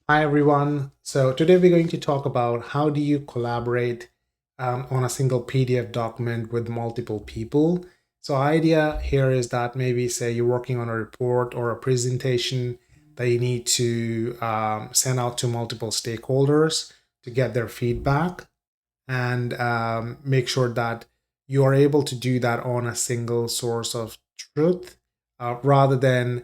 Hi everyone. So today we're going to talk about how do you collaborate on a single PDF document with multiple people. So idea here is that maybe say you're working on a report or a presentation that you need to send out to multiple stakeholders to get their feedback and make sure that you are able to do that on a single source of truth rather than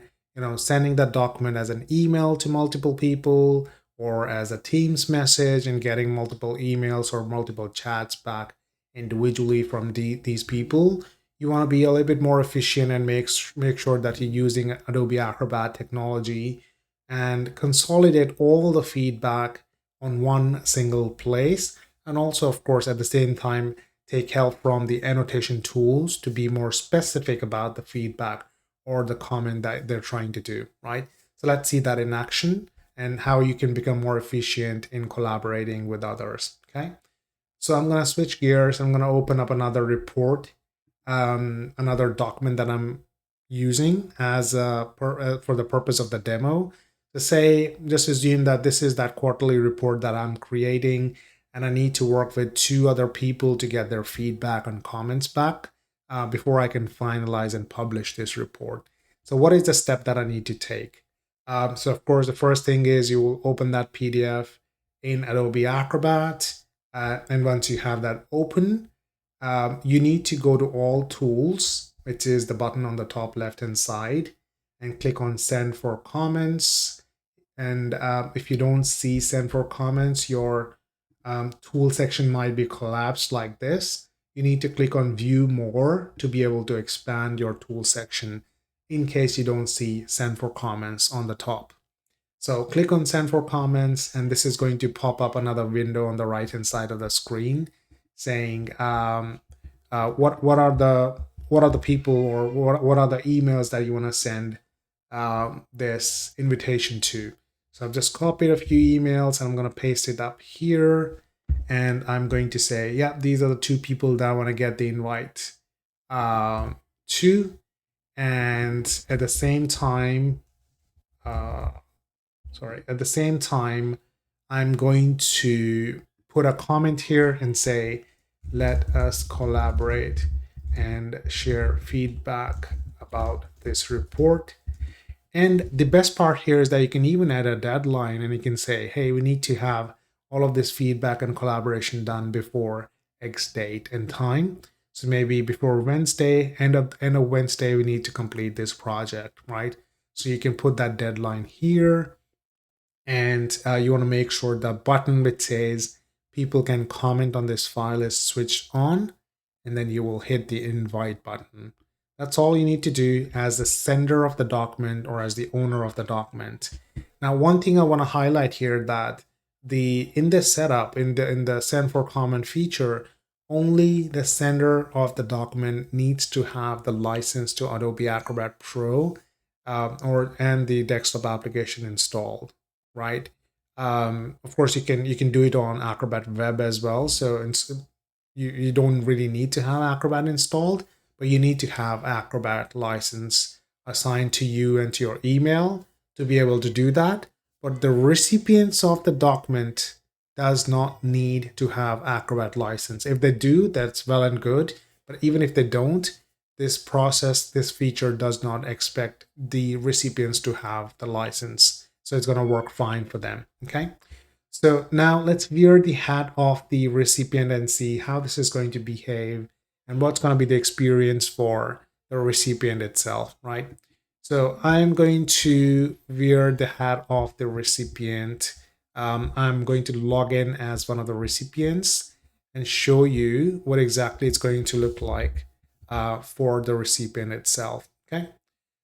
sending that document as an email to multiple people or as a Teams message and getting multiple emails or multiple chats back individually from these people. You want to be a little bit more efficient and make sure that you're using Adobe Acrobat technology and consolidate all the feedback on one single place, and also of course at the same time take help from the annotation tools to be more specific about the feedback or the comment that they're trying to do, right? So let's see that in action and how you can become more efficient in collaborating with others. Okay, so I'm going to switch gears. I'm going to open up another report, another document that I'm using as for the purpose of the demo. To say, just assume that this is that quarterly report that I'm creating, and I need to work with two other people to get their feedback and comments back before I can finalize and publish this report. So, what is the step that I need to take? So, of course, the first thing is you will open that PDF in Adobe Acrobat, and once you have that open, you need to go to All Tools, which is the button on the top left hand side, and click on Send for Comments. And if you don't see Send for Comments, your tool section might be collapsed like this. You need to click on View More to be able to expand your tool section in case you don't see Send for Comments on the top. So click on Send for Comments, and this is going to pop up another window on the right hand side of the screen saying what are the people or what are the emails that you want to send this invitation to. So I've just copied a few emails and I'm going to paste it up here, and I'm going to say, yeah, these are the two people that I want to get the invite to, and at the same time, uh, at the same time, I'm going to put a comment here and say, let us collaborate and share feedback about this report. And the best part here is that you can even add a deadline and you can say, hey, we need to have all of this feedback and collaboration done before X date and time. So maybe before Wednesday, end of Wednesday, we need to complete this project, right? So you can put that deadline here, and you want to make sure the button which says people can comment on this file is switched on, and then you will hit the invite button. That's all you need to do as the sender of the document or as the owner of the document. Now, one thing I want to highlight here that in this setup, in the send for comment feature, only the sender of the document needs to have the license to Adobe Acrobat Pro and the desktop application installed, right? Of course, you can do it on Acrobat Web as well. So you don't really need to have Acrobat installed, but you need to have Acrobat license assigned to you and to your email to be able to do that. But the recipients of the document does not need to have Acrobat license. If they do, that's well and good. But even if they don't, this feature does not expect the recipients to have the license. So it's going to work fine for them. Okay. So now let's veer the hat off the recipient and see how this is going to behave and what's going to be the experience for the recipient itself, right? So I'm going to veer the hat off the recipient. I'm going to log in as one of the recipients and show you what exactly it's going to look like for the recipient itself. Okay,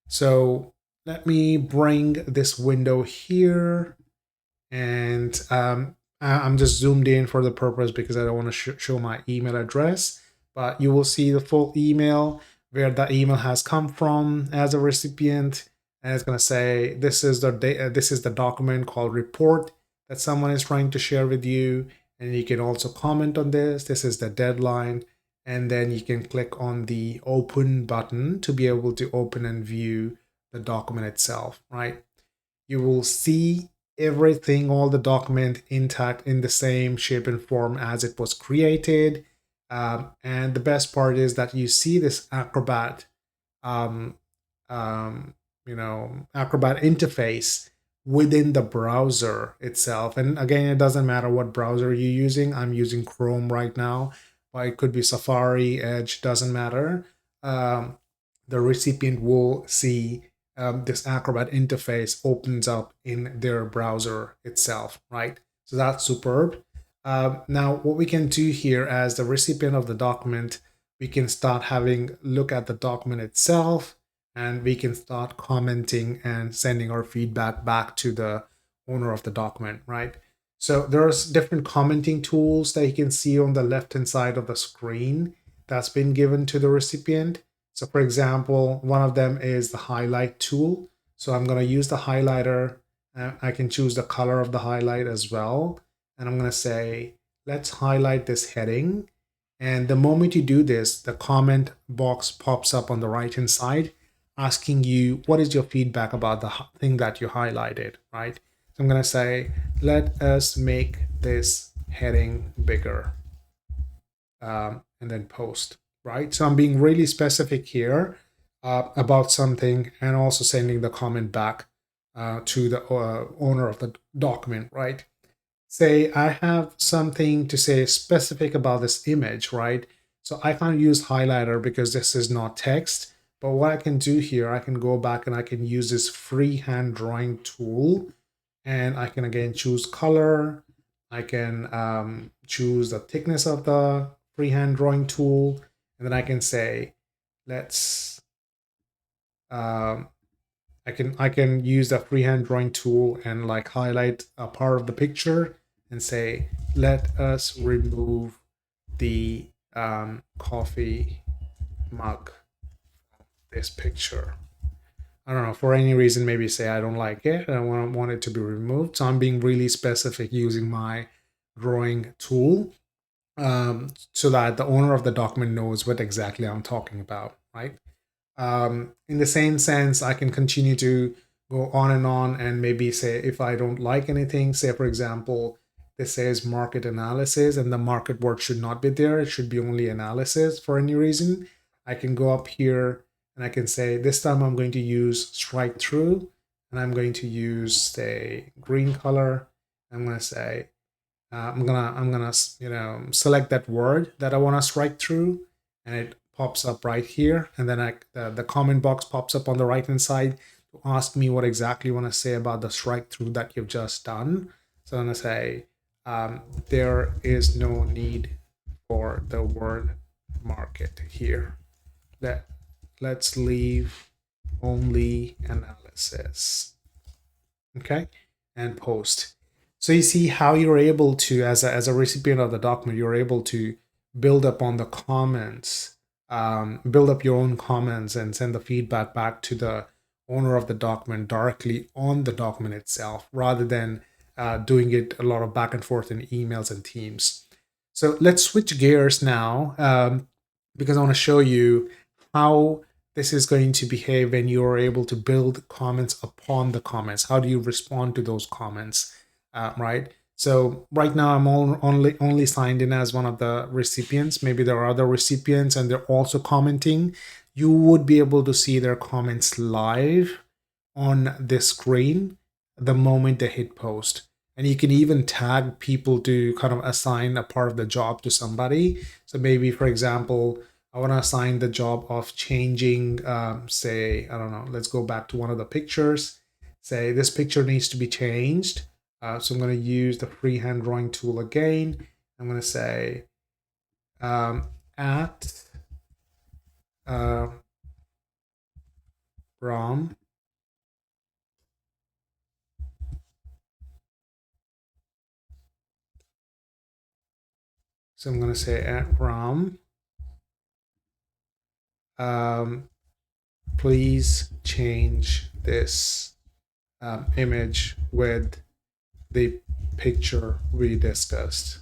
so let me bring this window here, and I'm just zoomed in for the purpose because I don't want to show my email address, but you will see the full email where the email has come from as a recipient, and it's going to say this is the document called report that someone is trying to share with you, and you can also comment on this. This is the deadline, and then you can click on the open button to be able to open and view the document itself, right? You will see everything, all the document intact in the same shape and form as it was created. And the best part is that you see this Acrobat, um, Acrobat interface within the browser itself. And again, it doesn't matter what browser you're using. I'm using Chrome right now, but it could be Safari, Edge, doesn't matter. The recipient will see this Acrobat interface opens up in their browser itself, right? So that's superb. Now, what we can do here as the recipient of the document, we can start having look at the document itself, and we can start commenting and sending our feedback back to the owner of the document, right? So there's different commenting tools that you can see on the left-hand side of the screen that's been given to the recipient. So for example, one of them is the highlight tool. So I'm going to use the highlighter. I can choose the color of the highlight as well. And I'm going to say, let's highlight this heading. And the moment you do this, the comment box pops up on the right-hand side, asking you, what is your feedback about the thing that you highlighted, right? So I'm going to say, let us make this heading bigger, and then post, right? So I'm being really specific here about something, and also sending the comment back to the owner of the document, right? Say I have something to say specific about this image, right? So I can't use highlighter because this is not text. But what I can do here, I can go back and I can use this freehand drawing tool, and I can again choose color. I can choose the thickness of the freehand drawing tool, and then I can say, let's I can use the freehand drawing tool and like highlight a part of the picture and say, let us remove the coffee mug from this picture. I don't know, for any reason, maybe say I don't like it, I want it to be removed. So I'm being really specific using my drawing tool, so that the owner of the document knows what exactly I'm talking about, right? In the same sense, I can continue to go on and maybe say if I don't like anything, say for example, this says market analysis and the market word should not be there. It should be only analysis for any reason. I can go up here and I can say this time I'm going to use strike through, and I'm going to use say green color. I'm going to say I'm gonna select that word that I want to strike through, and it pops up right here. And then the comment box pops up on the right hand side to ask me what exactly you want to say about the strike through that you've just done. So I'm gonna say there is no need for the word market here. Let's leave only analysis. Okay, and post. So you see how you're able to, as a recipient of the document, you're able to build up on the comments, build up your own comments and send the feedback back to the owner of the document directly on the document itself, rather than doing it a lot of back and forth in emails and Teams. So let's switch gears now, because I want to show you how this is going to behave when you're able to build comments upon the comments. How do you respond to those comments, right? So right now I'm only signed in as one of the recipients. Maybe there are other recipients and they're also commenting. You would be able to see their comments live on this screen the moment they hit post. And you can even tag people to kind of assign a part of the job to somebody. So maybe, for example, I want to assign the job of changing, say, I don't know, let's go back to one of the pictures. Say this picture needs to be changed. So I'm going to use the freehand drawing tool again. I'm going to say at Ram. So I'm going to say at Ram. Please change this image with the picture we discussed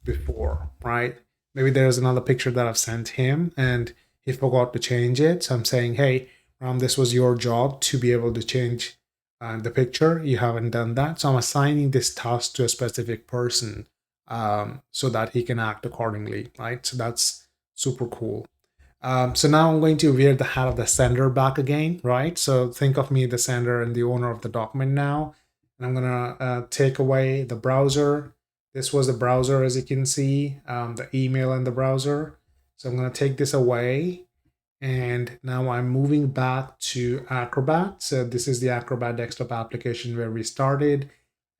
before, right? Maybe there's another picture that I've sent him and he forgot to change it. So I'm saying, hey, Ram, this was your job to be able to change the picture. You haven't done that. So I'm assigning this task to a specific person so that he can act accordingly, right? So that's super cool. So now I'm going to wear the hat of the sender back again, right? So think of me, the sender and the owner of the document now. And I'm gonna take away the browser. This was the browser, as you can see, the email and the browser. So I'm gonna take this away. And now I'm moving back to Acrobat. So this is the Acrobat desktop application where we started.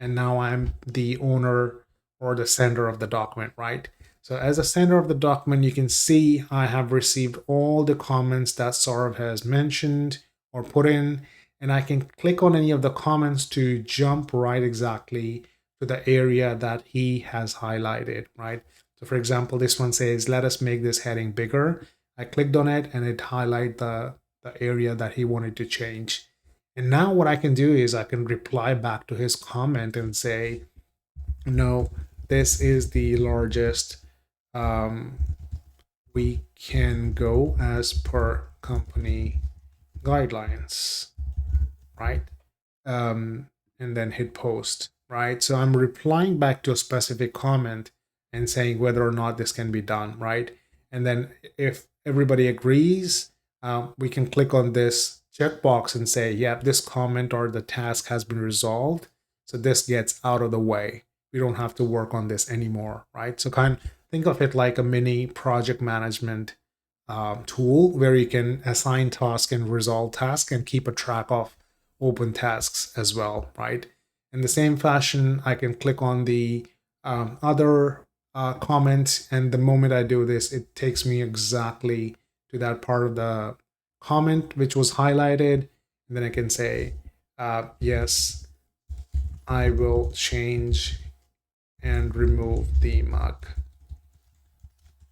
And now I'm the owner or the sender of the document, right? So as a sender of the document, you can see I have received all the comments that Saurav has mentioned or put in, and I can click on any of the comments to jump right exactly to the area that he has highlighted, right? So for example, this one says, let us make this heading bigger. I clicked on it and it highlighted the area that he wanted to change. And now what I can do is I can reply back to his comment and say, no, this is the largest we can go as per company guidelines, right? And then hit post, right? So I'm replying back to a specific comment and saying whether or not this can be done, right? And then if everybody agrees, we can click on this checkbox and say, yeah, this comment or the task has been resolved. So this gets out of the way. We don't have to work on this anymore, right? So kind of think of it like a mini project management tool where you can assign tasks and resolve tasks and keep a track of open tasks as well, right? In the same fashion, I can click on the other comment, and the moment I do this, it takes me exactly to that part of the comment which was highlighted, and then I can say, yes, I will change and remove the mug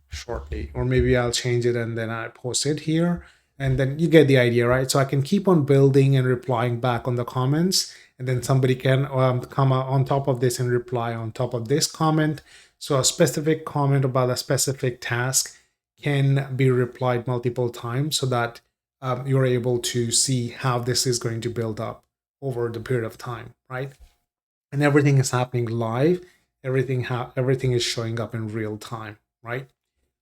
shortly, or maybe I'll change it and then I post it here, and then you get the idea, right? So I can keep on building and replying back on the comments, and then somebody can come on top of this and reply on top of this comment. So a specific comment about a specific task can be replied multiple times so that you're able to see how this is going to build up over the period of time, right? And everything is happening live. Everything is showing up in real time, right?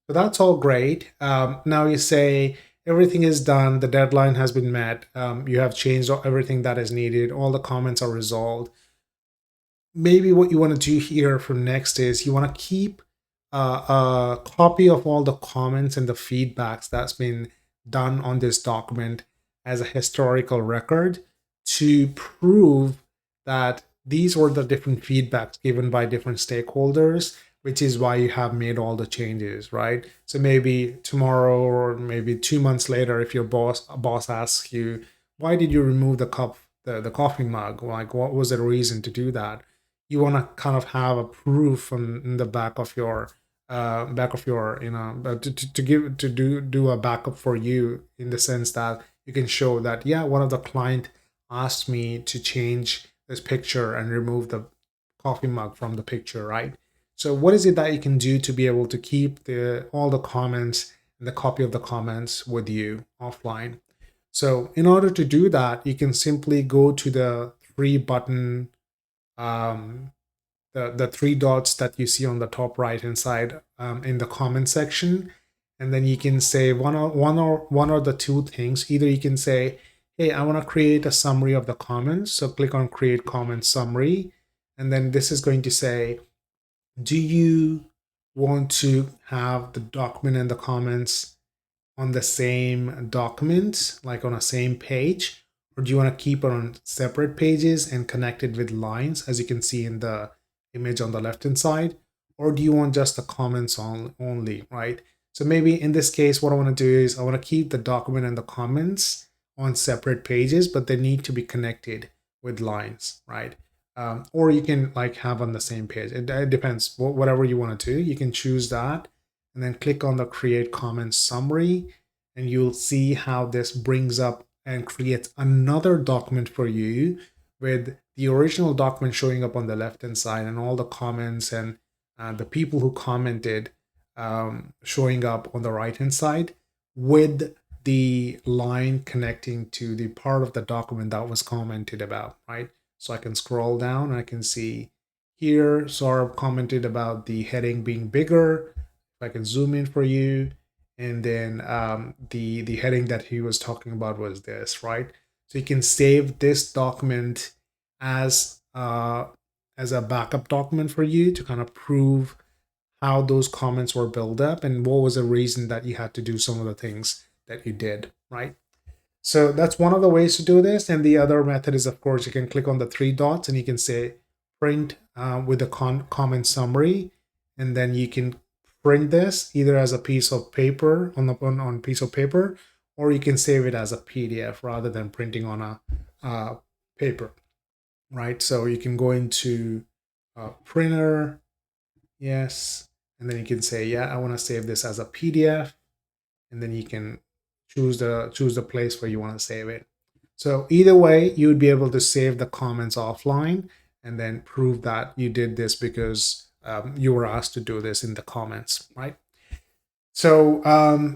So that's all great. Now you say everything is done. The deadline has been met. You have changed everything that is needed. All the comments are resolved. Maybe what you want to do here for next is you want to keep a copy of all the comments and the feedbacks that's been done on this document as a historical record to prove that these were the different feedbacks given by different stakeholders, which is why you have made all the changes, right? So maybe tomorrow or maybe 2 months later, if your boss asks you, why did you remove the coffee mug? Like, what was the reason to do that? You want to kind of have a proof in the back of your do a backup for you, in the sense that you can show that, yeah, one of the client asked me to change this picture and remove the coffee mug from the picture, right? So what is it that you can do to be able to keep all the comments and the copy of the comments with you offline? So in order to do that, you can simply go to the three button, the three dots that you see on the top right hand side in the comment section, and then you can say one or the two things. Either you can say, hey, I want to create a summary of the comments. So click on create comment summary, and then this is going to say, do you want to have the document and the comments on the same document, like on a same page, or do you want to keep it on separate pages and connect it with lines, as you can see in the image on the left hand side, or do you want just the comments only, right? So maybe in this case, what I want to do is I want to keep the document and the comments on separate pages, but they need to be connected with lines, right? Or you can like have on the same page. It depends. Whatever you want to do, you can choose that, and then click on the create comment summary, and you'll see how this brings up and creates another document for you with the original document showing up on the left hand side and all the comments and the people who commented showing up on the right hand side, with the line connecting to the part of the document that was commented about, right? So I can scroll down and I can see here, Saurabh commented about the heading being bigger. If I can zoom in for you, and then the heading that he was talking about was this, right? So you can save this document as a backup document for you to kind of prove how those comments were built up and what was the reason that you had to do some of the things that you did, right? So that's one of the ways to do this. And the other method is, of course, you can click on the three dots and you can say print with a comment summary. And then you can print this either as a piece of paper on piece of paper, or you can save it as a PDF rather than printing on a paper, right? So you can go into printer, yes, and then you can say, yeah, I want to save this as a PDF, and then you can choose the place where you want to save it. So either way, you would be able to save the comments offline and then prove that you did this because you were asked to do this in the comments, right? So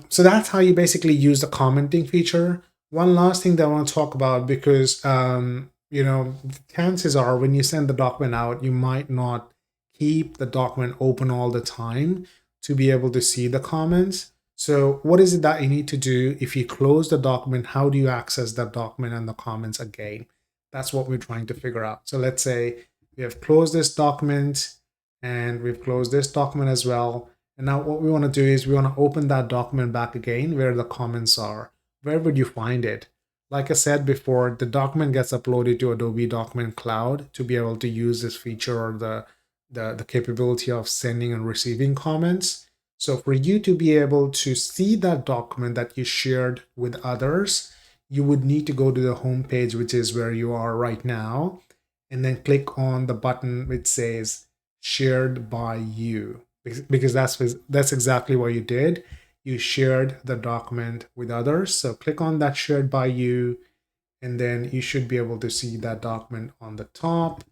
so that's how you basically use the commenting feature. One last thing that I want to talk about, because you know, chances are when you send the document out, you might not keep the document open all the time to be able to see the comments. So what is it that you need to do if you close the document? How do you access that document and the comments again? That's what we're trying to figure out. So let's say we have closed this document and we've closed this document as well. And now what we want to do is we want to open that document back again where the comments are. Where would you find it? Like I said before, the document gets uploaded to Adobe Document Cloud to be able to use this feature or the capability of sending and receiving comments. So for you to be able to see that document that you shared with others, you would need to go to the home page, which is where you are right now, and then click on the button which says shared by you, because that's exactly what you did. You shared the document with others. So click on that shared by you, and then you should be able to see that document on the top.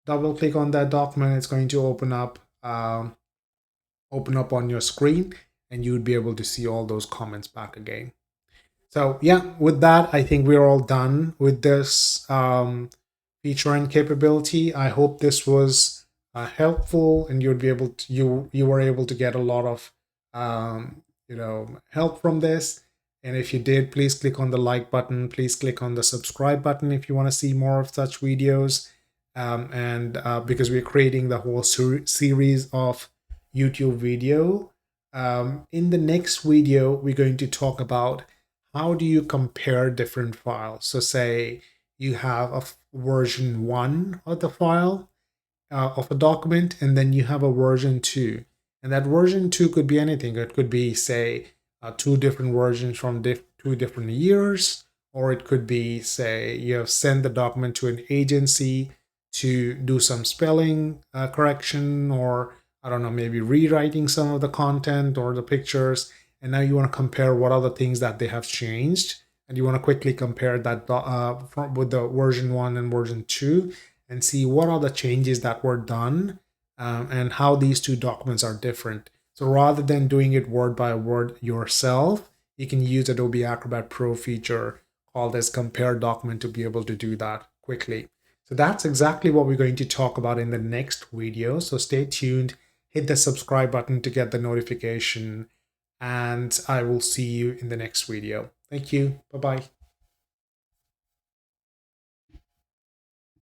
Double click on that document. It's going to open up on your screen, and you would be able to see all those comments back again. So yeah, with that, I think we're all done with this feature and capability. I hope this was helpful, and you'd be able to you were able to get a lot of help from this. And if you did, please click on the like button. Please click on the subscribe button if you want to see more of such videos. Because we're creating the whole series of YouTube video. In the next video, we're going to talk about how do you compare different files. So say you have a version 1 of the file of a document, and then you have a version 2. And that version 2 could be anything. It could be, say, 2 different versions from 2 different years, or it could be, say, you have sent the document to an agency to do some spelling correction, or I don't know, maybe rewriting some of the content or the pictures. And now you want to compare what are the things that they have changed. And you want to quickly compare that with the version 1 and version 2 and see what are the changes that were done and how these 2 documents are different. So rather than doing it word by word yourself, you can use Adobe Acrobat Pro feature called as Compare Document to be able to do that quickly. So that's exactly what we're going to talk about in the next video. So stay tuned, hit the subscribe button to get the notification, and I will see you in the next video. Thank you. Bye-bye.